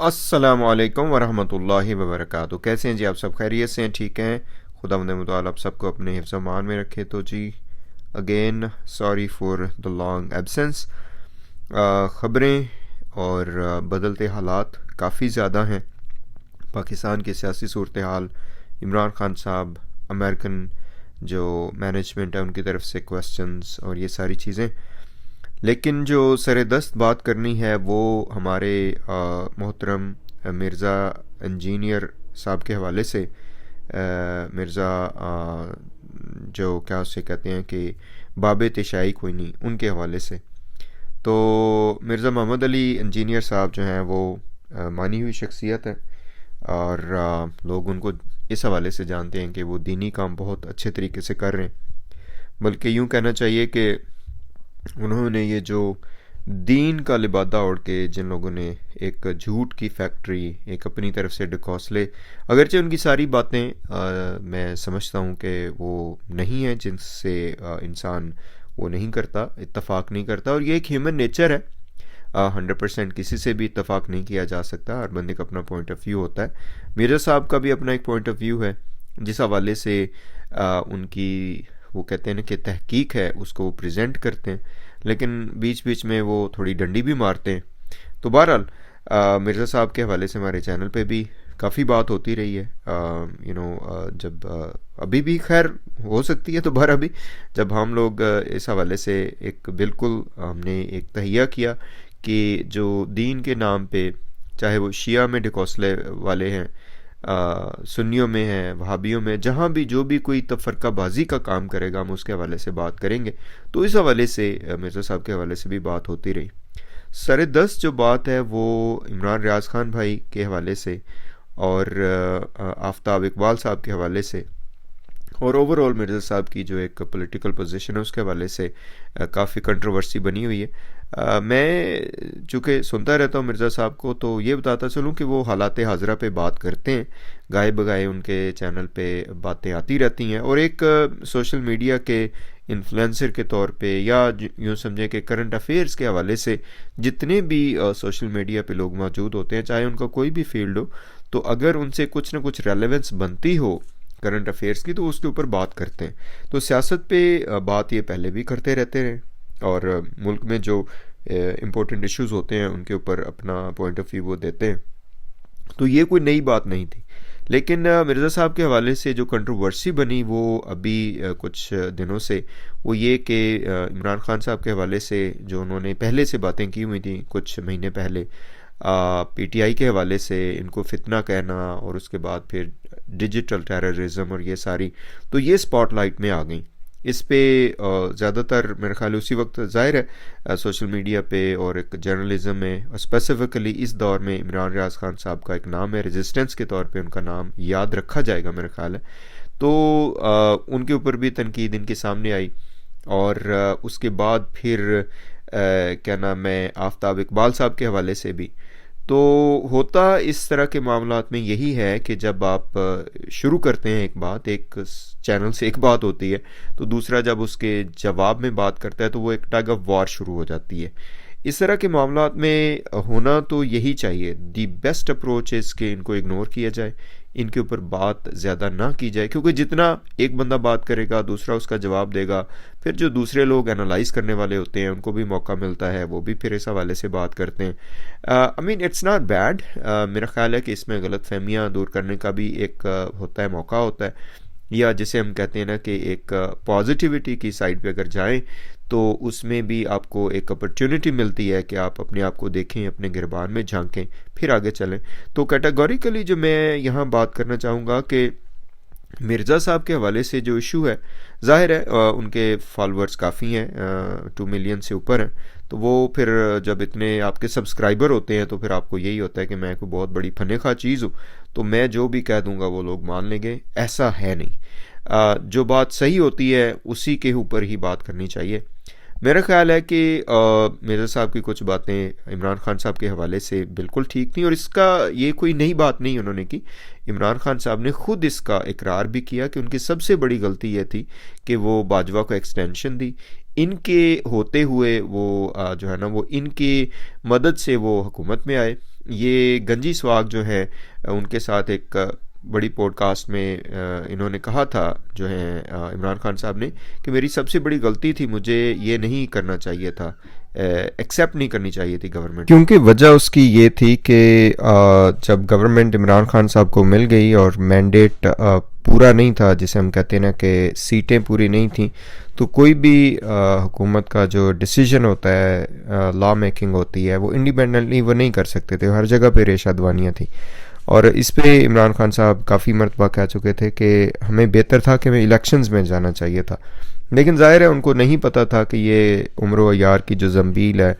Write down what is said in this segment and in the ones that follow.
अस्सलामुअलैकुम वरहमतुल्लाहि वबरकातुहू। कैसे हैं जी आप सब? खैरियत से हैं? ठीक हैं? खुदावंद मुताल आप सबको अपने हिफ्ज़ अमान में रखे। तो जी again sorry for the long absence. ख़बरें और बदलते हालात काफ़ी ज़्यादा हैं। पाकिस्तान की सियासी सूरत हाल, इमरान खान साहब, अमेरिकन जो मैनेजमेंट है उनकी तरफ से क्वेश्चंस और ये सारी चीज़ें। लेकिन जो सरदस्त बात करनी है वो हमारे मोहतरम मिर्ज़ा इंजीनियर साहब के हवाले से। मिर्ज़ा जो क्या उसे कहते हैं कि बाबे तिशाई कोई नहीं, उनके हवाले से। तो मिर्ज़ा मोहम्मद अली इंजीनियर साहब जो हैं वो मानी हुई शख्सियत है और लोग उनको इस हवाले से जानते हैं कि वो दीनी काम बहुत अच्छे तरीके से कर रहे हैं। बल्कि यूँ कहना चाहिए कि उन्होंने ये जो दीन का लिबादा ओढ़ के जिन लोगों ने एक झूठ की फैक्ट्री एक अपनी तरफ से डिकॉसले, अगरचे उनकी सारी बातें मैं समझता हूँ कि वो नहीं है जिनसे इंसान वो नहीं करता, इत्तफाक नहीं करता, और ये एक ह्यूमन नेचर है। 100% किसी से भी इत्तफाक नहीं किया जा सकता, हर बंदे का अपना पॉइंट ऑफ व्यू होता है। मिर्ज़ा साहब का भी अपना एक पॉइंट ऑफ व्यू है जिस हवाले से उनकी वो कहते हैं ना कि तहकीक है उसको वो प्रेजेंट करते हैं, लेकिन बीच बीच में वो थोड़ी डंडी भी मारते हैं। तो बहरहाल मिर्ज़ा साहब के हवाले से हमारे चैनल पे भी काफ़ी बात होती रही है। जब अभी भी खैर हो सकती है दोबारा भी, जब हम लोग इस हवाले से एक बिल्कुल हमने एक तहिया किया कि जो दीन के नाम पे, चाहे वो शिया में डिकौसले वाले हैं, सुन्नियों में है, वहाबियों में, जहाँ भी जो भी कोई तफरकाबाजी का काम करेगा हम उसके हवाले से बात करेंगे। तो इस हवाले से मिर्ज़ा साहब के हवाले से भी बात होती रही। सरदस्त जो बात है वो इमरान रियाज खान भाई के हवाले से और आफ्ताब इकबाल साहब के हवाले से और ओवरऑल मिर्ज़ा साहब की जो एक पॉलिटिकल पोजीशन है उसके हवाले से काफ़ी कंट्रोवर्सी बनी हुई है। मैं चूँकि सुनता रहता हूँ मिर्ज़ा साहब को, तो ये बताता चलूँ कि वो हालात हाजरा पे बात करते हैं, गाए बगाए उनके चैनल पे बातें आती रहती हैं, और एक सोशल मीडिया के इन्फ्लुएंसर के तौर पे या यूँ समझें कि करंट अफेयर्स के हवाले से जितने भी सोशल मीडिया पे लोग मौजूद होते हैं, चाहे उनका कोई भी फील्ड हो, तो अगर उनसे कुछ ना कुछ रेलेवेंस बनती हो करंट अफेयर्स की तो उसके ऊपर बात करते हैं। तो सियासत पे बात ये पहले भी करते रहते हैं और मुल्क में जो इम्पोर्टेंट इश्यूज़ होते हैं उनके ऊपर अपना पॉइंट ऑफ व्यू वो देते हैं। तो ये कोई नई बात नहीं थी। लेकिन मिर्ज़ा साहब के हवाले से जो कंट्रोवर्सी बनी वो अभी कुछ दिनों से वो ये कि इमरान खान साहब के हवाले से जो उन्होंने पहले से बातें की हुई थी कुछ महीने पहले, पीटीआई के हवाले से इनको फितना कहना और उसके बाद फिर डिजिटल टेररिज्म और ये सारी, तो ये स्पॉटलाइट में आ गई। इस पे ज़्यादातर मेरे ख्याल उसी वक्त ज़ाहिर है सोशल मीडिया पे और एक जर्नलिज्म में स्पेसिफ़िकली इस दौर में इमरान रियाज खान साहब का एक नाम है, रेजिस्टेंस के तौर पे उनका नाम याद रखा जाएगा मेरे ख्याल है। तो उनके ऊपर भी तनकीद इनके सामने आई और उसके बाद फिर क्या नाम है आफ्ताब इकबाल साहब के हवाले से भी। तो होता इस तरह के मामलात में यही है कि जब आप शुरू करते हैं एक बात, एक चैनल से एक बात होती है, तो दूसरा जब उसके जवाब में बात करता है तो वो एक टग ऑफ वॉर शुरू हो जाती है। इस तरह के मामलात में होना तो यही चाहिए, दी बेस्ट अप्रोच इज़ कि इनको इग्नोर किया जाए, इनके ऊपर बात ज़्यादा ना की जाए, क्योंकि जितना एक बंदा बात करेगा दूसरा उसका जवाब देगा, फिर जो दूसरे लोग एनालाइज करने वाले होते हैं उनको भी मौका मिलता है, वो भी फिर इस हवाले से बात करते हैं। I mean it's not bad. मेरा ख्याल है कि इसमें गलत फहमियाँ दूर करने का भी एक होता है, मौका होता है, या जिसे हम कहते हैं ना कि एक पॉजिटिविटी की साइड पे अगर जाएं तो उसमें भी आपको एक अपॉर्चुनिटी मिलती है कि आप अपने आप को देखें, अपने गिरबान में झांकें, फिर आगे चलें। तो कैटेगोरिकली जो मैं यहाँ बात करना चाहूँगा कि मिर्ज़ा साहब के हवाले से जो इशू है, ज़ाहिर है उनके फॉलोअर्स काफ़ी हैं, 2 मिलियन से ऊपर हैं, तो वो फिर जब इतने आपके सब्सक्राइबर होते हैं तो फिर आपको यही होता है कि मैं कोई बहुत बड़ी फनेखा चीज़ हूँ, तो मैं जो भी कह दूँगा वो लोग मान लेंगे। ऐसा है नहीं। जो बात सही होती है उसी के ऊपर ही बात करनी चाहिए। मेरा ख्याल है कि मिर्ज़ा साहब की कुछ बातें इमरान खान साहब के हवाले से बिल्कुल ठीक थी और इसका ये कोई नई बात नहीं उन्होंने की। इमरान खान साहब ने खुद इसका इकरार भी किया कि उनकी सबसे बड़ी गलती ये थी कि वो बाजवा को एक्सटेंशन दी, इनके होते हुए वो जो है ना वो इनकी मदद से वो हुकूमत में आए ये गंजी स्वाग जो है उनके साथ एक बड़ी पॉडकास्ट में इन्होंने कहा था जो है इमरान खान साहब ने कि मेरी सबसे बड़ी गलती थी, मुझे ये नहीं करना चाहिए था, एक्सेप्ट नहीं करनी चाहिए थी गवर्नमेंट, क्योंकि वजह उसकी ये थी कि जब गवर्नमेंट इमरान खान साहब को मिल गई और मैंडेट पूरा नहीं था, जिसे हम कहते हैं ना कि सीटें पूरी नहीं थी, तो कोई भी हुकूमत का जो डिसीजन होता है, लॉ मेकिंग होती है, वो इंडिपेंडेंटली वो नहीं कर सकते थे, हर जगह पे रेशा दवानियाँ थी। और इस पे इमरान खान साहब काफ़ी मरतबा कह चुके थे कि हमें बेहतर था कि हमें इलेक्शंस में जाना चाहिए था, लेकिन ज़ाहिर है उनको नहीं पता था कि ये उम्र यार की जो जंबील है,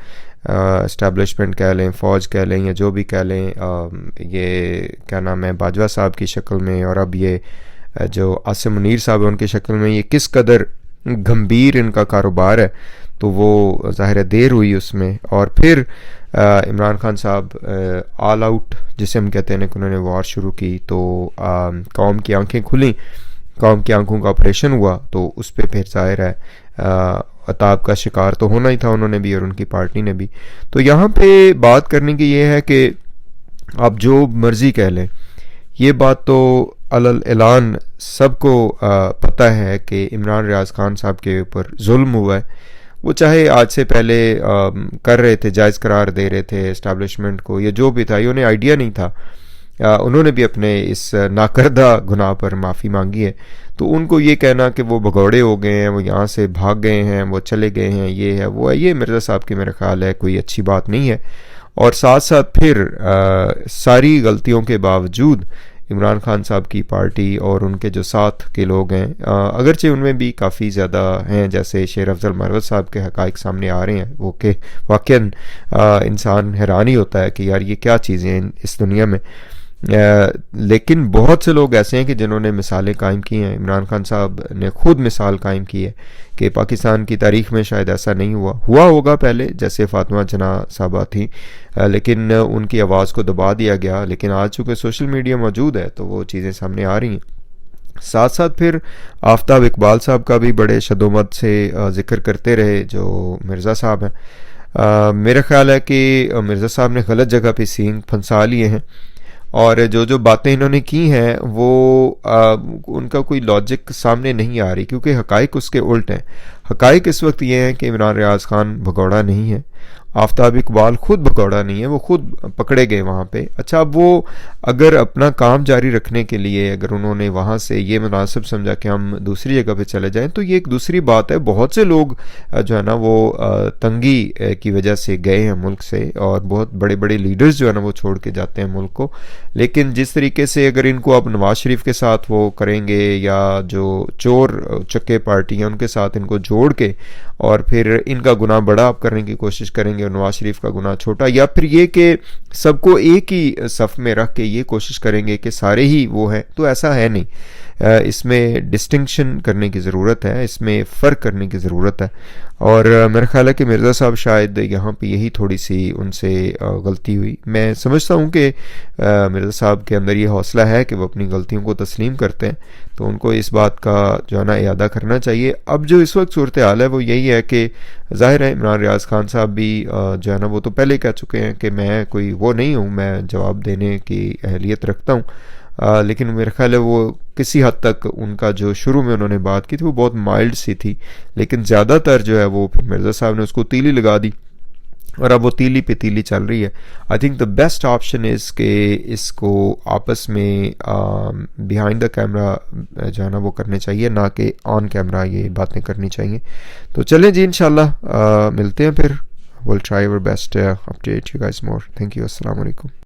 इस्टेब्लिशमेंट कह लें, फ़ौज कह लें, या जो भी कह लें, ये क्या नाम है, बाजवा साहब की शक्ल में, और अब ये जो आसिम मुनीर साहब है उनकी शक्ल में, ये किस कदर गंभीर इनका कारोबार है। तो वो ज़ाहिर है देर हुई उसमें, और फिर इमरान खान साहब ऑल आउट जिसे हम कहते हैं कि उन्होंने वार शुरू की, तो कौम की आंखें खुली, कौम की आंखों का ऑपरेशन हुआ, तो उस पर फिर ज़ाहिर है अताब का शिकार तो होना ही था उन्होंने भी और उनकी पार्टी ने भी। तो यहाँ पे बात करने की ये है कि आप जो मर्ज़ी कह लें, ये बात तो अलल ऐलान सबको पता है कि इमरान रियाज खान साहब के ऊपर जुल्म हुआ है। वो चाहे आज से पहले कर रहे थे, जायज़ करार दे रहे थे इस्टेब्लिशमेंट को, या जो भी था, ये उन्हें आइडिया नहीं था, उन्होंने भी अपने इस नाकर्दा गुनाह पर माफ़ी मांगी है। तो उनको ये कहना कि वो भगौड़े हो गए हैं, वो यहाँ से भाग गए हैं, वो चले गए हैं, ये है वो है, ये मिर्ज़ा साहब की मेरा ख्याल है कोई अच्छी बात नहीं है। और साथ साथ फिर सारी गलतियों के बावजूद इमरान खान साहब की पार्टी और उनके जो साथ के लोग हैं, अगरचे उनमें भी काफ़ी ज़्यादा हैं, जैसे शेर अफजल मरवत साहब के हक़ाइक़ सामने आ रहे हैं, वो कि वाक़ई इंसान हैरान ही होता है कि यार ये क्या चीज़ें हैं इस दुनिया में। लेकिन बहुत से लोग ऐसे हैं कि जिन्होंने मिसालें कायम की हैं। इमरान खान साहब ने खुद मिसाल कायम की है कि पाकिस्तान की तारीख़ में शायद ऐसा नहीं हुआ होगा पहले, जैसे फ़ातिमा जना साहबा थी, लेकिन उनकी आवाज़ को दबा दिया गया। लेकिन आज चूँकि सोशल मीडिया मौजूद है तो वो चीज़ें सामने आ रही हैं। साथ साथ फिर आफ्ताब इकबाल साहब का भी बड़े शदोमत से ज़िक्र करते रहे जो मिर्ज़ा साहब हैं। मेरा ख़्याल है कि मिर्ज़ा साहब ने गलत जगह पे सींग फंसा लिए हैं, और जो बातें इन्होंने की हैं वो उनका कोई लॉजिक सामने नहीं आ रही, क्योंकि हक़ाइक़ उसके उल्ट हैं। हक़ाइक़ इस वक्त ये हैं कि इमरान रियाज खान भगौड़ा नहीं है, आफ्ताब इकबाल खुद भगौड़ा नहीं है, वो खुद पकड़े गए वहाँ पे। अच्छा, अब वो अगर अपना काम जारी रखने के लिए अगर उन्होंने वहाँ से ये मुनासिब समझा कि हम दूसरी जगह पे चले जाएं, तो ये एक दूसरी बात है। बहुत से लोग जो है ना वो तंगी की वजह से गए हैं मुल्क से, और बहुत बड़े बड़े लीडर्स जो है ना वो छोड़ के जाते हैं मुल्क को। लेकिन जिस तरीके से अगर इनको अब नवाज शरीफ के साथ वो करेंगे, या जो चोर चक्के पार्टी हैं उनके साथ इनको जोड़ के और फिर इनका गुनाह बड़ा आप करने की कोशिश करेंगे और नवाज शरीफ का गुनाह छोटा, या फिर ये कि सबको एक ही सफ़ में रख के ये कोशिश करेंगे कि सारे ही वो हैं, तो ऐसा है नहीं। इसमें डिस्टिंक्शन करने की ज़रूरत है, इसमें फ़र्क करने की ज़रूरत है। और मेरा ख्याल है कि मिर्ज़ा साहब शायद यहाँ पे यही थोड़ी सी उनसे गलती हुई। मैं समझता हूँ कि मिर्ज़ा साहब के अंदर ये हौसला है कि वो अपनी गलतियों को तस्लीम करते हैं, तो उनको इस बात का जो है ना इयादा करना चाहिए। अब जो इस वक्त सूरत हाल है वो यही है कि ज़ाहिर है इमरान रियाज खान साहब भी जो है ना वो तो पहले कह चुके हैं कि मैं कोई वो नहीं हूँ, मैं जवाब देने की अहलियत रखता हूँ। लेकिन मेरा ख्याल है वो किसी हद तक उनका जो शुरू में उन्होंने बात की थी वो बहुत माइल्ड सी थी, लेकिन ज़्यादातर जो है वो फिर मिर्ज़ा साहब ने उसको तीली लगा दी, और अब वो तीली पे तीली चल रही है। I think the best option is के इसको आपस में बिहाइंड द कैमरा जो है ना वो करने चाहिए, ना कि ऑन कैमरा ये बातें करनी चाहिए। तो चलें जी, इंशाल्लाह मिलते हैं फिर। Will try our best update you guys more. Thank you. अस्सलाम वालेकुम।